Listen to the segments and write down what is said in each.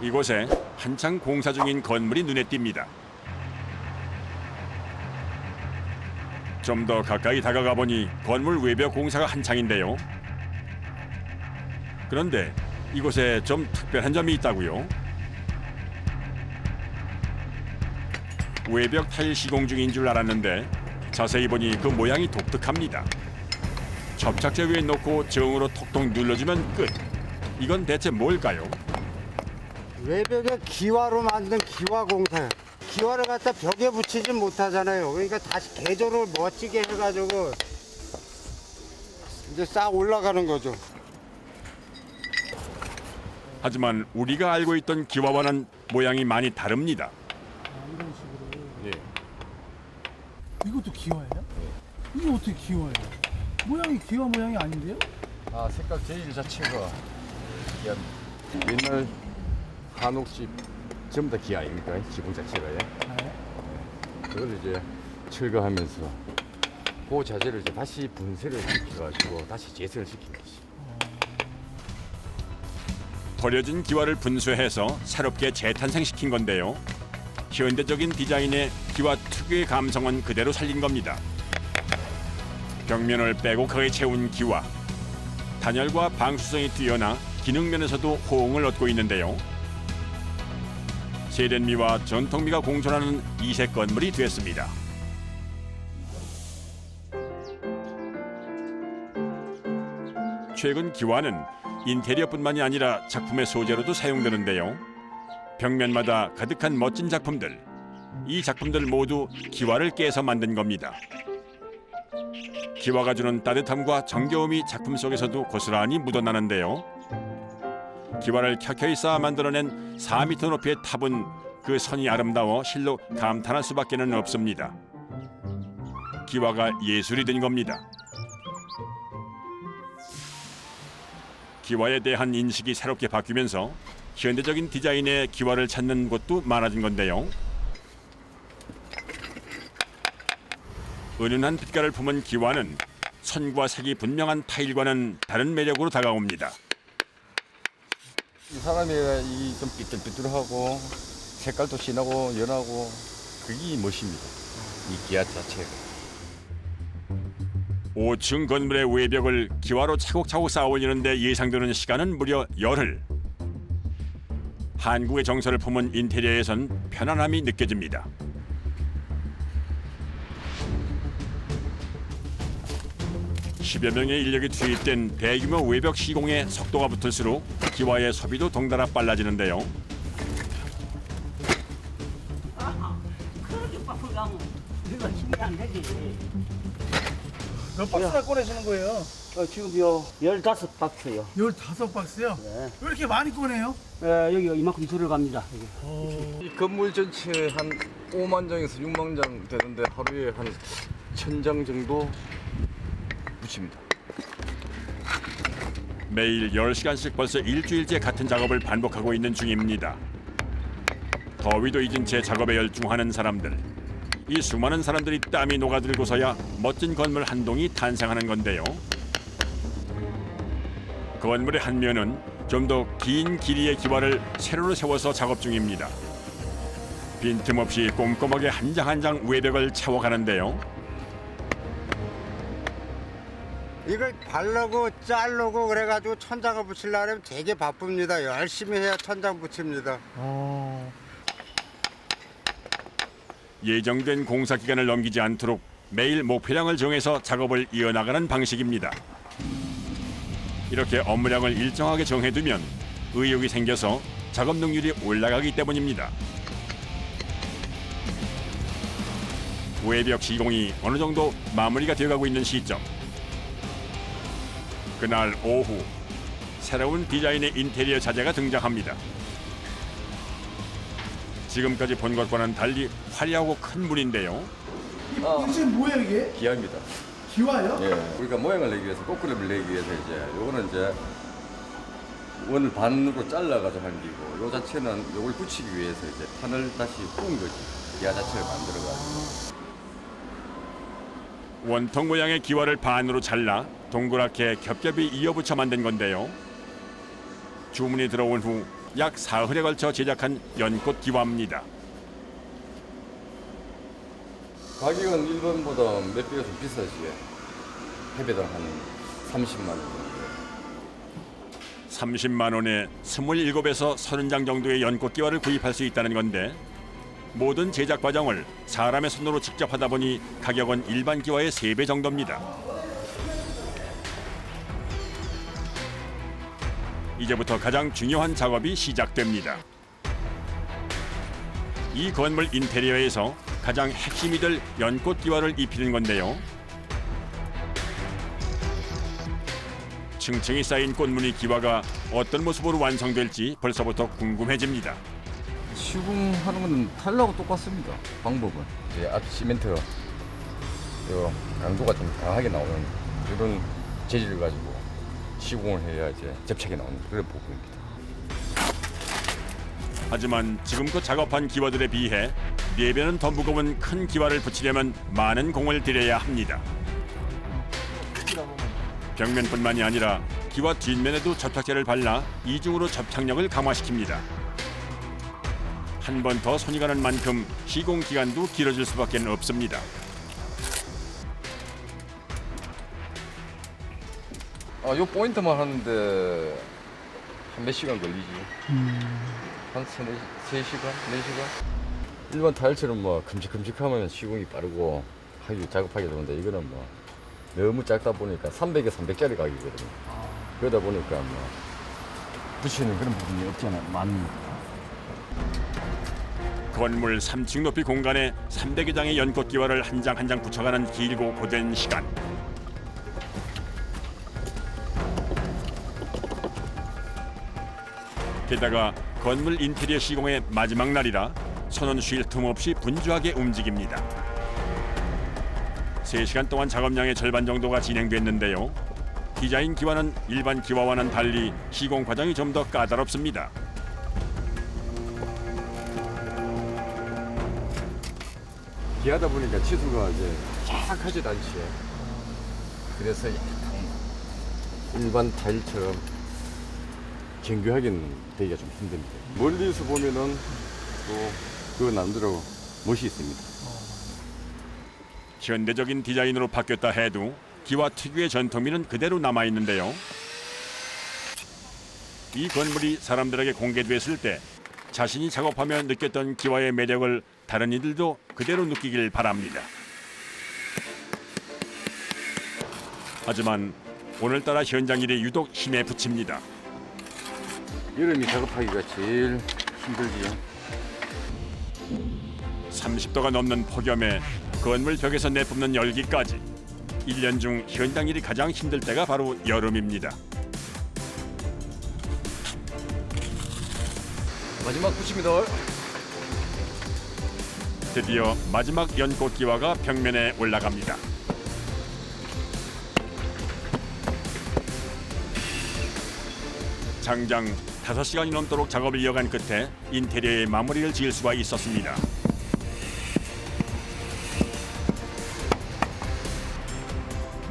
이곳에 한창 공사 중인 건물이 눈에 띕니다. 좀 더 가까이 다가가 보니 건물 외벽 공사가 한창인데요. 그런데 이곳에 좀 특별한 점이 있다고요. 외벽 타일 시공 중인 줄 알았는데 자세히 보니 그 모양이 독특합니다. 접착제 위에 놓고 정으로 톡톡 눌러주면 끝. 이건 대체 뭘까요? 외벽에 기와로 만든 기와 공사예요. 기와를 갖다 벽에 붙이진 못하잖아요. 그러니까 다시 개조를 멋지게 해가지고 이제 싹 올라가는 거죠. 하지만 우리가 알고 있던 기와와는 모양이 많이 다릅니다. 이런 식으로. 예. 이것도 기와예요? 이게 어떻게 기와예요? 모양이 기와 모양이 아닌데요? 아, 색깔 제일 자체가 그냥 옛날 한옥집 전부 다 기아 아닙니까? 지붕 자체가요. 네. 그걸 이제 철거하면서 그 자재를 이제 다시 분쇄를 시켜가지고 다시 재생을 시킨 거지. 버려진 기와를 분쇄해서 새롭게 재탄생시킨 건데요. 현대적인 디자인의 기와 특유의 감성은 그대로 살린 겁니다. 벽면을 빼곡하게 채운 기와. 단열과 방수성이 뛰어나 기능 면에서도 호응을 얻고 있는데요. 세련미와 전통미가 공존하는 이색 건물이 됐습니다. 최근 기와는 인테리어뿐만이 아니라 작품의 소재로도 사용되는데요. 벽면마다 가득한 멋진 작품들. 이 작품들 모두 기와를 깨서 만든 겁니다. 기와가 주는 따뜻함과 정겨움이 작품 속에서도 고스란히 묻어나는데요. 기와를 켜켜이 쌓아 만들어낸 4m 높이의 탑은 그 선이 아름다워 실로 감탄할 수밖에는 없습니다. 기와가 예술이 된 겁니다. 기와에 대한 인식이 새롭게 바뀌면서 현대적인 디자인의 기와를 찾는 곳도 많아진 건데요. 은은한 빛깔을 품은 기와는 선과 색이 분명한 타일과는 다른 매력으로 다가옵니다. 이 사람이 이 좀 삐뚤삐뚤하고 색깔도 진하고 연하고 그게 멋입니다. 이 기아 자체가. 5층 건물의 외벽을 기와로 차곡차곡 쌓아 올리는데 예상되는 시간은 무려 열흘. 한국의 정서를 품은 인테리어에선 편안함이 느껴집니다. (10여) 명의 인력이 투입된 대규모 외벽 시공에 속도가 붙을수록 기와의 소비도 동달아 빨라지는데요. 몇 박스나 꺼내시는 거예요? 지금요 15박스요. 15박스요? 네. 왜 이렇게 많이 꺼내요? 여기 이만큼 들어갑니다. 이 건물 전체 한 5만 장에서 6만 장 되는데 하루에 한 1,000장 정도 붙입니다. 매일 10시간씩 벌써 일주일째 같은 작업을 반복하고 있는 중입니다. 더위도 잊은 채 작업에 열중하는 사람들. 이 수많은 사람들이 땀이 녹아들고서야 멋진 건물 한 동이 탄생하는 건데요. 건물의 한 면은 좀 더 긴 길이의 기와를 세로로 세워서 작업 중입니다. 빈틈없이 꼼꼼하게 한 장 한 장 외벽을 채워가는데요. 이걸 바르고 자르고 그래가지고 천장을 붙이려고 하면 되게 바쁩니다. 열심히 해야 천장 붙입니다. 예정된 공사 기간을 넘기지 않도록 매일 목표량을 정해서 작업을 이어나가는 방식입니다. 이렇게 업무량을 일정하게 정해두면 의욕이 생겨서 작업 능률이 올라가기 때문입니다. 외벽 시공이 어느 정도 마무리가 되어가고 있는 시점. 그날 오후 새로운 디자인의 인테리어 자재가 등장합니다. 지금까지 본 것과는 달리 화려하고 큰 문인데요. 이게 지금 뭐예요 이게? 기아입니다. 기와요? 예, 우리가 모양을 내기 위해서 꼬꾸림을 내기 위해서 이제 요거는 이제 원을 반으로 잘라가지고 한 기고 요 자체는 요걸 붙이기 위해서 이제 판을 다시 구운 거지. 기아 자체를 만들어가지고. 원통 모양의 기와를 반으로 잘라 동그랗게 겹겹이 이어붙여 만든 건데요. 주문이 들어온 후 약 사흘에 걸쳐 제작한 연꽃 기와입니다. 가격은 일본보다 몇 배가 좀 비싸지. 해배당 한 30만 원 정도. 30만 원에 27에서 30장 정도의 연꽃 기와를 구입할 수 있다는 건데 모든 제작 과정을 사람의 손으로 직접 하다 보니 가격은 일반 기와의 3배 정도입니다. 이제부터 가장 중요한 작업이 시작됩니다. 이 건물 인테리어에서 가장 핵심이 될 연꽃 기와를 입히는 건데요. 층층이 쌓인 꽃무늬 기와가 어떤 모습으로 완성될지 벌써부터 궁금해집니다. 시공하는 건 타일하고 똑같습니다. 방법은 이제 앞 시멘트 요 강도가 좀 강하게 나오는 이런 재질을 가지고 시공을 해야 이제 접착이 나오는 그런 부분입니다. 하지만 지금껏 작업한 기와들에 비해 4배는 더 무거운 큰 기와를 붙이려면 많은 공을 들여야 합니다. 벽면뿐만이 아니라 기와 뒷면에도 접착제를 발라 이중으로 접착력을 강화시킵니다. 한 번 더 손이 가는 만큼 시공 기간도 길어질 수밖에 없습니다. 요 포인트만 하는데 한 몇 시간 걸리지. 한 3시간, 4시간? 일반 타일처럼 뭐 큼직큼직하면 시공이 빠르고 작업하기 좋은데 이거는 뭐 너무 작다 보니까 300에 300짜리 가격이거든요. 그러다 보니까 뭐 붙이는 그런 부분이 없잖아요. 많이. 건물 3층 높이 공간에 300여 장의 연꽃 기와를 한 장 한 장 붙여가는 길고 고된 시간. 게다가 건물 인테리어 시공의 마지막 날이라 손은 쉴 틈 없이 분주하게 움직입니다. 3시간 동안 작업량의 절반 정도가 진행됐는데요. 디자인 기와는 일반 기와와는 달리 시공 과정이 좀 더 까다롭습니다. 기하다 보니까 치수가 이제 쫙하지도 않지. 그래서 약간 일반 타일처럼 정교하게는 되기가 좀 힘듭니다. 멀리서 보면은 또 그 나름대로 멋이 있습니다. 현대적인 디자인으로 바뀌었다 해도 기와 특유의 전통미는 그대로 남아있는데요. 이 건물이 사람들에게 공개됐을 때 자신이 작업하며 느꼈던 기와의 매력을 다른 이들도 그대로 느끼길 바랍니다. 하지만 오늘따라 현장 일이 유독 힘에 부칩니다. 여름이 작업하기가 제일 힘들지요. 30도가 넘는 폭염에 건물 벽에서 내뿜는 열기까지 1년 중 현장 일이 가장 힘들 때가 바로 여름입니다. 마지막 붙입니다. 드디어 마지막 연꽃 기와가 벽면에 올라갑니다. 장장 5시간이 넘도록 작업을 이어간 끝에 인테리어의 마무리를 지을 수가 있었습니다.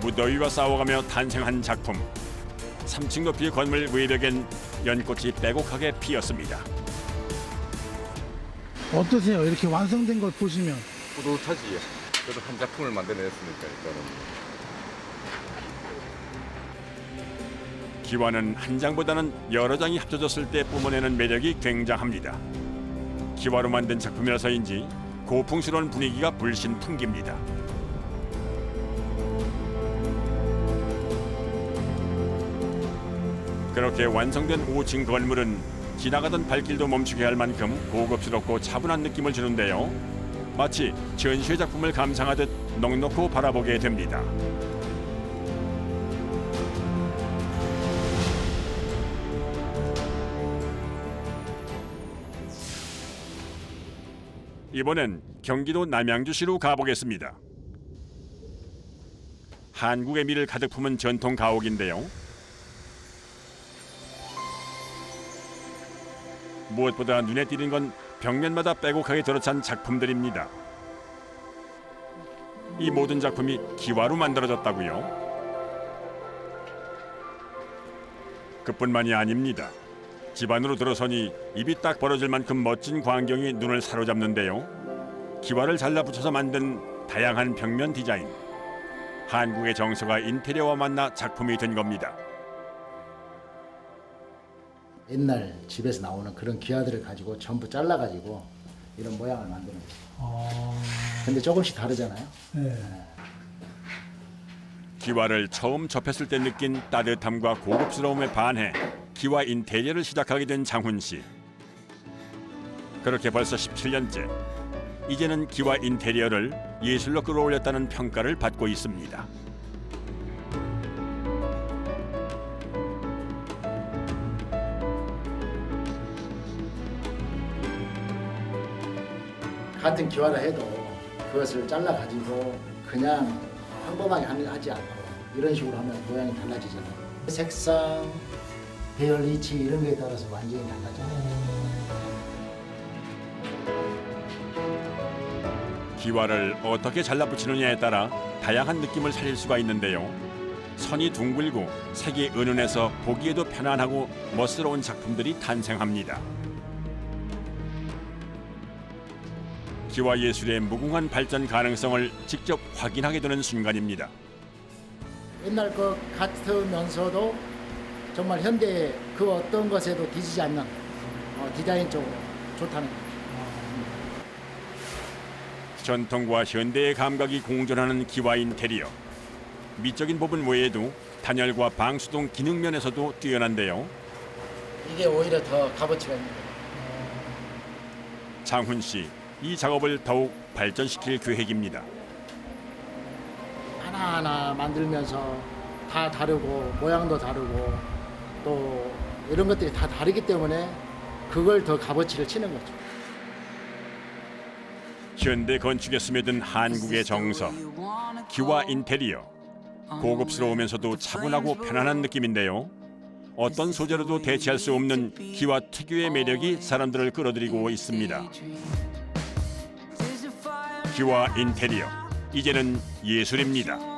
무더위와 싸워가며 탄생한 작품. 3층 높이의 건물 외벽엔 연꽃이 빼곡하게 피었습니다. 어떠세요? 이렇게 완성된 걸 보시면. 뿌듯하지. 그래도 한 작품을 만들어냈으니까 일단은. 기와는 한 장보다는 여러 장이 합쳐졌을 때 뿜어내는 매력이 굉장합니다. 기와로 만든 작품이라서인지 고풍스러운 분위기가 물씬 풍깁니다. 그렇게 완성된 5층 건물은 지나가던 발길도 멈추게 할 만큼 고급스럽고 차분한 느낌을 주는데요. 마치 전시회 작품을 감상하듯 넉넉히 바라보게 됩니다. 이번엔 경기도 남양주시로 가보겠습니다. 한국의 미를 가득 품은 전통 가옥인데요. 무엇보다 눈에 띄는 건 벽면마다 빼곡하게 들어찬 작품들입니다. 이 모든 작품이 기와로 만들어졌다고요? 그뿐만이 아닙니다. 집 안으로 들어서니 입이 딱 벌어질 만큼 멋진 광경이 눈을 사로잡는데요. 기와를 잘라 붙여서 만든 다양한 벽면 디자인. 한국의 정서가 인테리어와 만나 작품이 된 겁니다. 옛날 집에서 나오는 그런 기와들을 가지고 전부 잘라가지고 이런 모양을 만드는 거죠. 근데 조금씩 다르잖아요. 네. 기와를 처음 접했을 때 느낀 따뜻함과 고급스러움에 반해 기와 인테리어를 시작하게 된 장훈 씨. 그렇게 벌써 17년째. 이제는 기와 인테리어를 예술로 끌어올렸다는 평가를 받고 있습니다. 같은 기와라 해도 그것을 잘라가지고 그냥 평범하게 하지 않고 이런 식으로 하면 모양이 달라지잖아요. 색상, 배열 위치 이런 거에 따라서 완전히 달라져요. 기와를 어떻게 잘라붙이느냐에 따라 다양한 느낌을 살릴 수가 있는데요. 선이 둥글고 색이 은은해서 보기에도 편안하고 멋스러운 작품들이 탄생합니다. 기와 예술의 무궁한 발전 가능성을 직접 확인하게 되는 순간입니다. 옛날 것 같으면서도 정말 현대 그 어떤 것에도 뒤지지 않는 디자인적으로 좋다는 거죠. 전통과 현대의 감각이 공존하는 기와 인테리어. 미적인 부분 외에도 단열과 방수 등 기능 면에서도 뛰어난데요. 이게 오히려 더 값어치가 있는 거예요. 장훈 씨, 이 작업을 더욱 발전시킬 계획입니다. 하나하나 만들면서 다 다르고 모양도 다르고 또 이런 것들이 다 다르기 때문에 그걸 더 값어치를 치는 거죠. 현대 건축에 스며든 한국의 정서, 기와 인테리어. 고급스러우면서도 차분하고 편안한 느낌인데요. 어떤 소재로도 대체할 수 없는 기와 특유의 매력이 사람들을 끌어들이고 있습니다. 기와 인테리어, 이제는 예술입니다.